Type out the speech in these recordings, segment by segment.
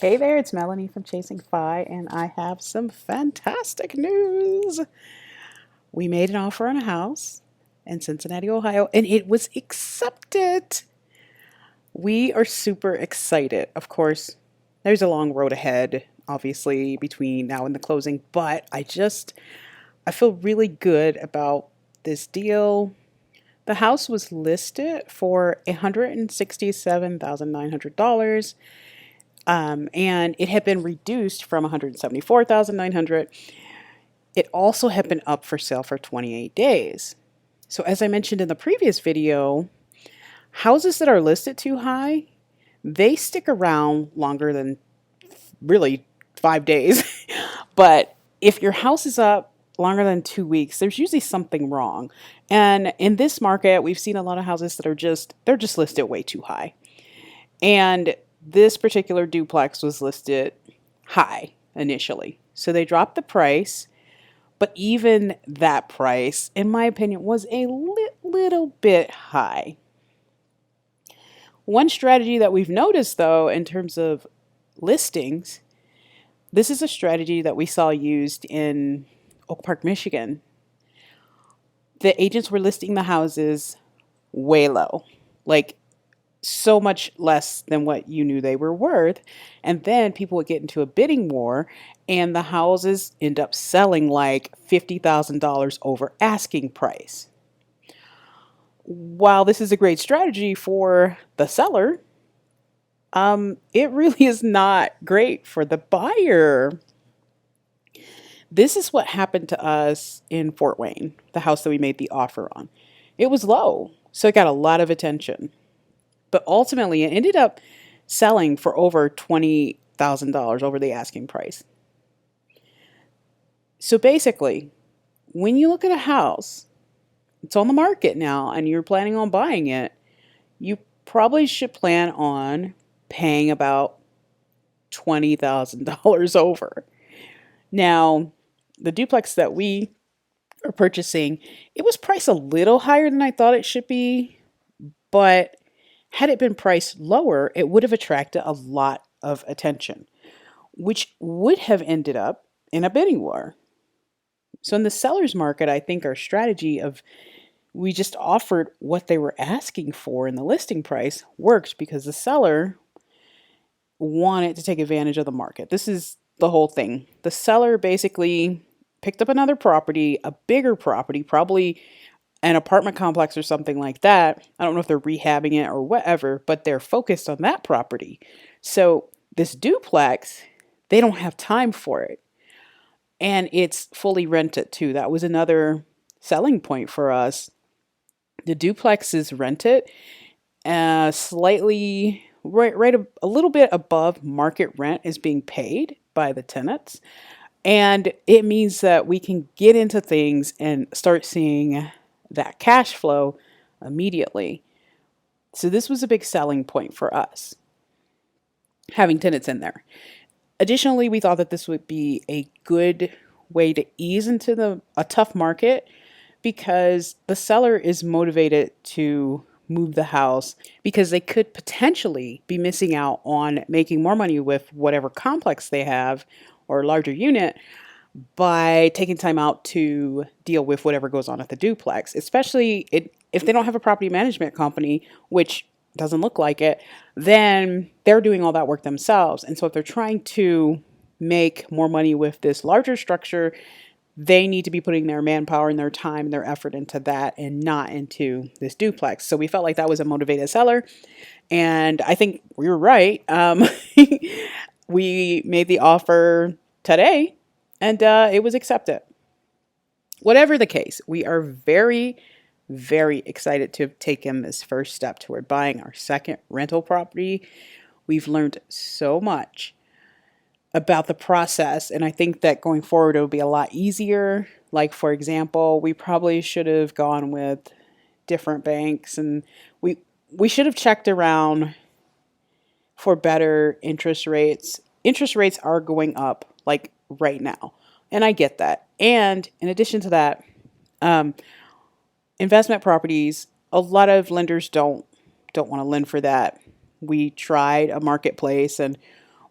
Hey there, it's Melanie from Chasing Fi, and I have some fantastic news. We made an offer on a house in Cincinnati, Ohio, and it was accepted. We are super excited. Of course, there's a long road ahead, obviously, between now and the closing, but I feel really good about this deal. The house was listed for $167,900. And it had been reduced from 174,900. It also had been up for sale for 28 days. So as I mentioned in the previous video, houses that are listed too high, they stick around longer than really 5 days. But if your house is up longer than 2 weeks, there's usually something wrong. And in this market, we've seen a lot of houses that they're just listed way too high. And this particular duplex was listed high initially. So they dropped the price, but even that price, in my opinion, was a little bit high. One strategy that we've noticed, though, in terms of listings, this is a strategy that we saw used in Oak Park, Michigan. The agents were listing the houses way low, like so much less than what you knew they were worth. And then people would get into a bidding war, and the houses end up selling like $50,000 over asking price. While this is a great strategy for the seller, it really is not great for the buyer. This is what happened to us in Fort Wayne, the house that we made the offer on. It was low, so it got a lot of attention. But ultimately, it ended up selling for over $20,000 over the asking price. So basically, when you look at a house, it's on the market now, and you're planning on buying it, you probably should plan on paying about $20,000 over. Now, the duplex that we are purchasing, it was priced a little higher than I thought it should be, but had it been priced lower, it would have attracted a lot of attention, which would have ended up in a bidding war. So in the seller's market, I think our strategy of we just offered what they were asking for in the listing price worked because the seller wanted to take advantage of the market. This is the whole thing. The seller basically picked up another property, a bigger property, probably an apartment complex or something like that. I don't know if they're rehabbing it or whatever, but they're focused on that property. So this duplex, they don't have time for it. And it's fully rented too. That was another selling point for us. The duplex is rented slightly, right a little bit above market rent is being paid by the tenants. And it means that we can get into things and start seeing that cash flow immediately. So this was a big selling point for us, having tenants in there. Additionally, we thought that this would be a good way to ease into a tough market because the seller is motivated to move the house because they could potentially be missing out on making more money with whatever complex they have or larger unit by taking time out to deal with whatever goes on at the duplex, especially if they don't have a property management company, which doesn't look like it, then they're doing all that work themselves. And so if they're trying to make more money with this larger structure, they need to be putting their manpower and their time and their effort into that and not into this duplex. So we felt like that was a motivated seller. And I think we were right. We made the offer today and it was accepted. Whatever the case, we are very, very excited to have taken this first step toward buying our second rental property. We've learned so much about the process, and I think that going forward it'll be a lot easier. Like, for example, we probably should have gone with different banks, and we should have checked around for better interest rates. Interest rates are going up like right now, and I get that. And in addition to that, investment properties, a lot of lenders don't want to lend for that. We tried a marketplace and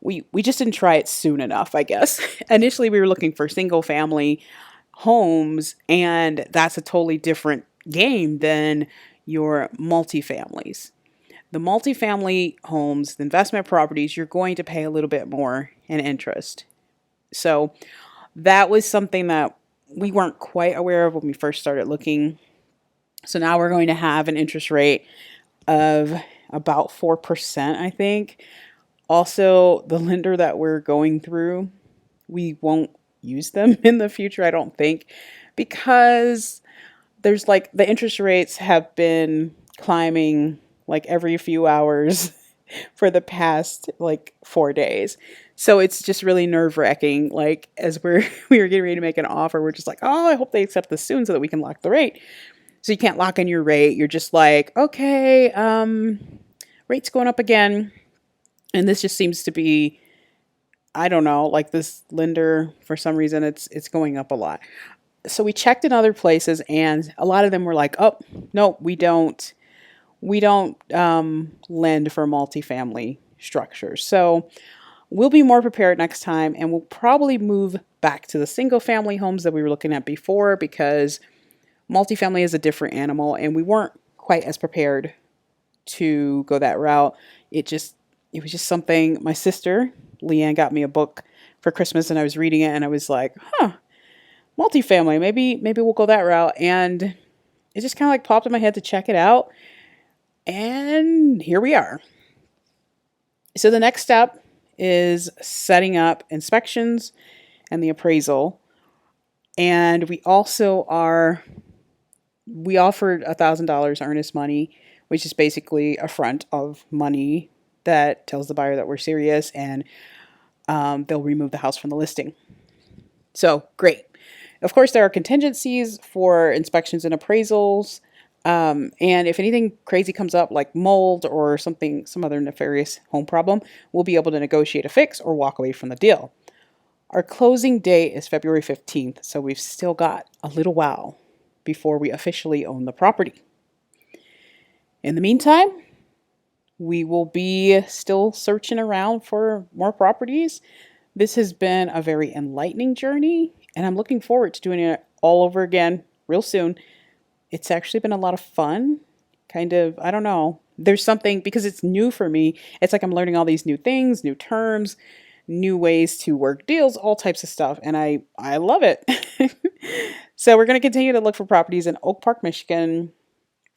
we just didn't try it soon enough, I guess. Initially, we were looking for single family homes, and that's a totally different game than your multifamilies. The multifamily homes, the investment properties, you're going to pay a little bit more in interest. So that was something that we weren't quite aware of when we first started looking. So now we're going to have an interest rate of about 4%, I think. Also, the lender that we're going through, we won't use them in the future, I don't think, because there's like the interest rates have been climbing like every few hours for the past like 4 days. So it's just really nerve wracking. Like as we were getting ready to make an offer, we're just like, oh, I hope they accept this soon so that we can lock the rate. So you can't lock in your rate. You're just like, okay, rate's going up again. And this just seems to be, I don't know, like this lender, for some reason it's going up a lot. So we checked in other places, and a lot of them were like, oh, no, we don't lend for multifamily structures. So we'll be more prepared next time, and we'll probably move back to the single family homes that we were looking at before, because multifamily is a different animal, and we weren't quite as prepared to go that route. It was just something. My sister Leanne got me a book for Christmas, and I was reading it, and I was like, huh, multifamily, maybe we'll go that route. And it just kind of like popped in my head to check it out, and here we are. So the next step is setting up inspections and the appraisal. And we offered $1,000 earnest money, which is basically a front of money that tells the buyer that we're serious, and they'll remove the house from the listing. So great. Of course, there are contingencies for inspections and appraisals. And if anything crazy comes up, like mold or some other nefarious home problem, we'll be able to negotiate a fix or walk away from the deal. Our closing date is February 15th, so we've still got a little while before we officially own the property. In the meantime, we will be still searching around for more properties. This has been a very enlightening journey, and I'm looking forward to doing it all over again real soon. It's actually been a lot of fun. Kind of, I don't know. There's something, because it's new for me, it's like I'm learning all these new things, new terms, new ways to work deals, all types of stuff, and I love it. So we're going to continue to look for properties in Oak Park, Michigan,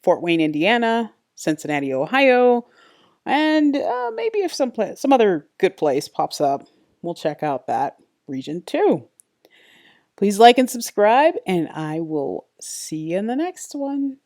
Fort Wayne, Indiana, Cincinnati, Ohio, and maybe if some other good place pops up, we'll check out that region too. Please like and subscribe, and I will see you in the next one.